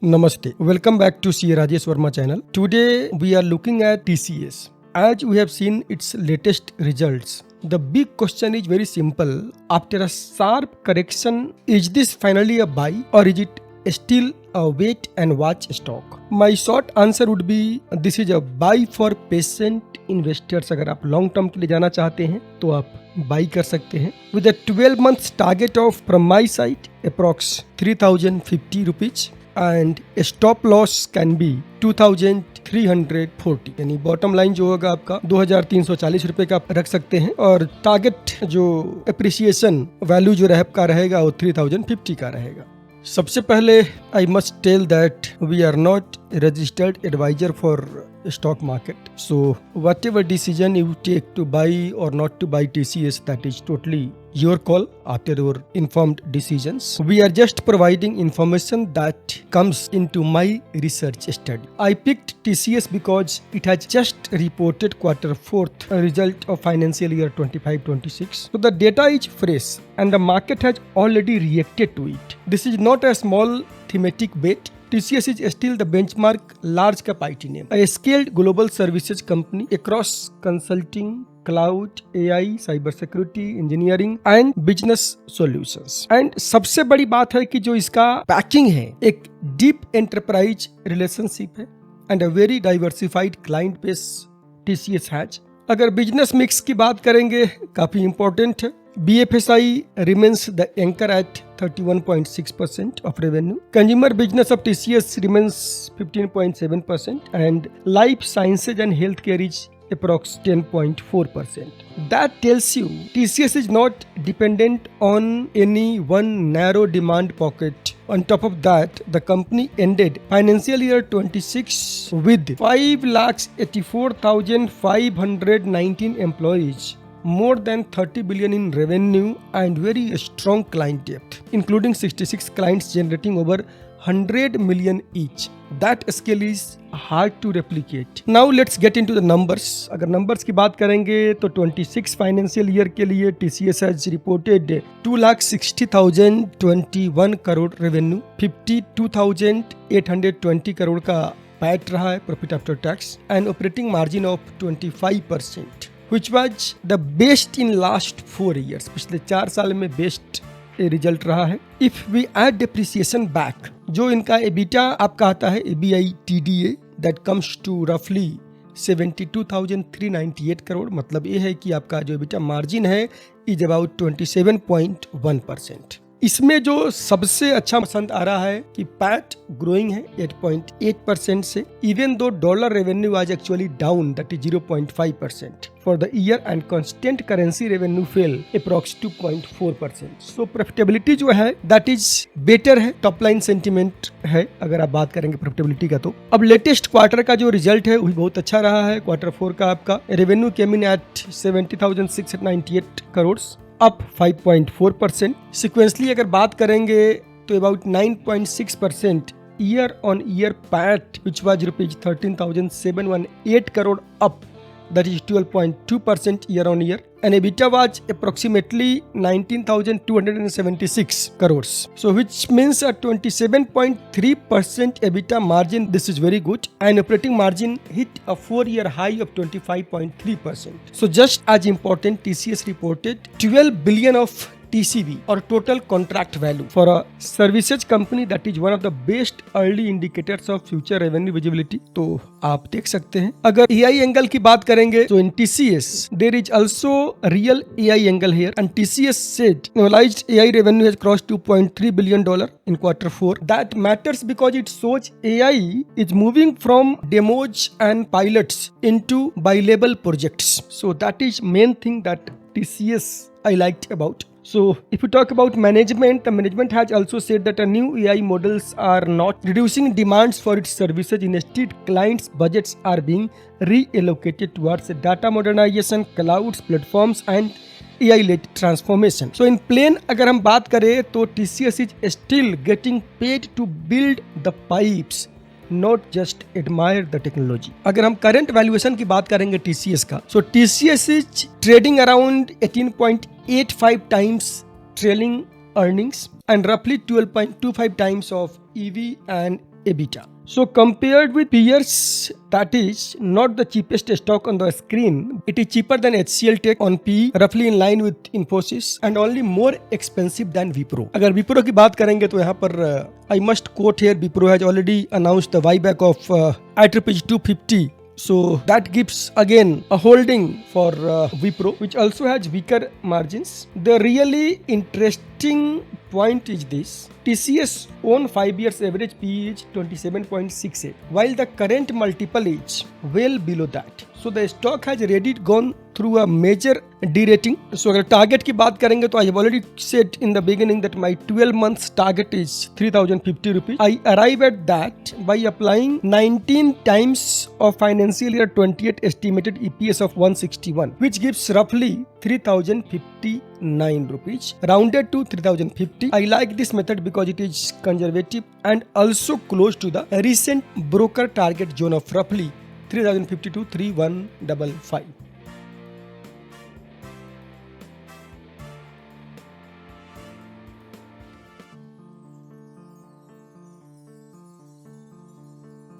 Namaste. Welcome back to C. Rajesh Verma channel. Today we are looking at TCS. As we have seen its latest results, the big question is very simple. After a sharp correction, is this finally a buy or is it still a wait and watch stock? My short answer would be this is a buy for patient investors. अगर आप long term के लिए जाना चाहते हैं तो आप by कर सकते हैं with a 12 months target of from my side approx 3050 rupees and a stop loss can be 2340, यानी बॉटम लाइन जो होगा आपका 2340 रुपए का आप रख सकते हैं और टारगेट जो एप्रिसिएशन वैल्यू जो का रहेगा वो 3050 का रहेगा। सबसे पहले I must tell that we are not registered advisor for stock market, so whatever decision you take to buy or not to buy TCS, that is totally your call after your informed decisions. We are just providing information that comes into my research study. I picked TCS because it has just reported quarter fourth result of financial year 25-26. So the data is fresh and the market has already reacted to it. This is not a small thematic bet. TCS is still the benchmark large cap IT name, a scaled global services company across consulting, cloud, AI, cyber security, engineering and business solutions. And सबसे बड़ी बात है कि जो इसका packing है एक deep enterprise relationship है and a very diversified client base TCS has. अगर बिजनेस मिक्स की बात करेंगे काफी इंपॉर्टेंट है। BFSI remains the anchor at 31.6% of revenue. Consumer business of TCS remains 15.7% and life sciences and healthcare is approx 10.4%. That tells you TCS is not dependent on any one narrow demand pocket. On top of that, the company ended financial year 26 with 5,84,519 employees, more than 30 billion in revenue and very strong client depth, including 66 clients generating over 100 million each. That scale is hard to replicate. Now let's get into the numbers. अगर numbers की बात करेंगे तो 26 financial year के लिए TCS has reported 2,60,021 crore revenue, 52,820 crore का PAT रहा है profit after tax and operating margin of 25%, which was the best in last 4 years. पिछले 4 साल में बेस्ट रिजल्ट रहा है। If we add depreciation back, जो इनका एबिटा आपका आता है EBITDA दैट कम्स टू रफली 72,398 करोड़, मतलब ये है कि आपका जो एबिटा मार्जिन है इज अबाउट 27.1%। इसमें जो सबसे अच्छा पसंद आ रहा है कि पैट ग्रोइंग है 8.8% से, इवन दो डॉलर रेवेन्यू आज actually down that is 0.5% for the year and constant currency revenue fail approx 2.4%। So profitability जो है दैट इज बेटर है, टॉप लाइन सेंटिमेंट है अगर आप बात करेंगे प्रॉफिटेबिलिटी का। तो अब लेटेस्ट क्वार्टर का जो रिजल्ट है वही बहुत अच्छा रहा है। क्वार्टर 4 का आपका रेवेन्यू केम इन एट 70,698 करोड़, अप 5.4%। सिक्वेंसली अगर बात करेंगे तो about 9.6% year on year PAT which was rupees 13,718 crore, up that is 12.2% year on year, and EBITDA was approximately 19,276 crores, so which means a 27.3% EBITDA margin. This is very good, and operating margin hit a 4-year high of 25.3%. So just as important, TCS reported 12 billion of TCV or total contract value for a services company, that is one of the best early indicators of future revenue visibility. तो आप देख सकते हैं। अगर AI angle की बात करेंगे तो in TCS there is also real AI angle here, and TCS said annualized AI revenue has crossed $2.3 billion in quarter 4. That matters because it shows AI is moving from demos and pilots into billable projects. So that is main thing that TCS I liked about. So if you talk about management, the management has also said that a new AI models are not reducing demands for its services. Instead, clients' budgets are being reallocated towards data modernization, clouds, platforms and AI-led transformation. So in plain अगर हम बात करें तो TCS is still getting paid to build the pipes, not just admire the technology. अगर हम current valuation की बात करेंगे TCS का, so TCS is trading around 18.85 times trailing earnings and roughly 12.25 times of EV and EBITDA. So compared with peers, that is not the cheapest stock on the screen. It is cheaper than HCL Tech on PE, roughly in line with Infosys, and only more expensive than Wipro. अगर Wipro की बात करेंगे तो यहाँ पर I must quote here, Wipro has already announced the buyback of ITRPG 250. So that gives again a holding for Wipro, which also has weaker margins. The really interesting point is this: TCS on 5 years average PE is 27.68, while the current multiple is well below that. So the stock has already gone through a major derating. So अगर target की बात करेंगे तो I have already said in the beginning that my 12 months target is 3050 rupees. I arrive at that by applying 19 times of financial year 28 estimated EPS of 161, which gives roughly 3059 rupees, rounded to 3050. I like this method because it is conservative and also close to the recent broker target zone of roughly 3050 to 3155.